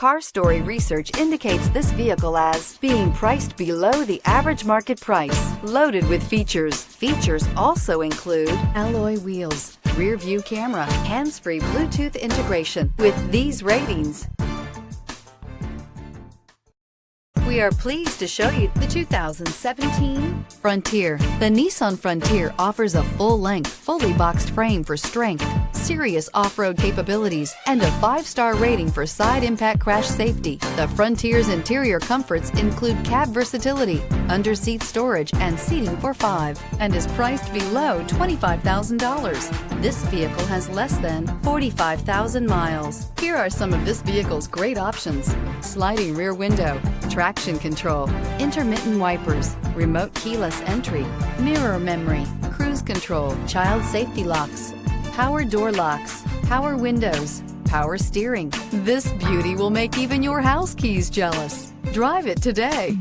Car Story research indicates this vehicle as being priced below the average market price. Loaded with features. Features also include alloy wheels, rear view camera, hands-free Bluetooth integration. With these ratings, we are pleased to show you the 2017 Frontier. The Nissan Frontier offers a full-length, fully boxed frame for strength, serious off-road capabilities, and a 5-star rating for side impact crash safety. The Frontier's interior comforts include cab versatility, under-seat storage, and seating for 5, and is priced below $25,000. This vehicle has less than 45,000 miles. Here are some of this vehicle's great options: sliding rear window, traction control, intermittent wipers, remote keyless entry, mirror memory, cruise control, child safety locks, power door locks, power windows, power steering. This beauty will make even your house keys jealous. Drive it today.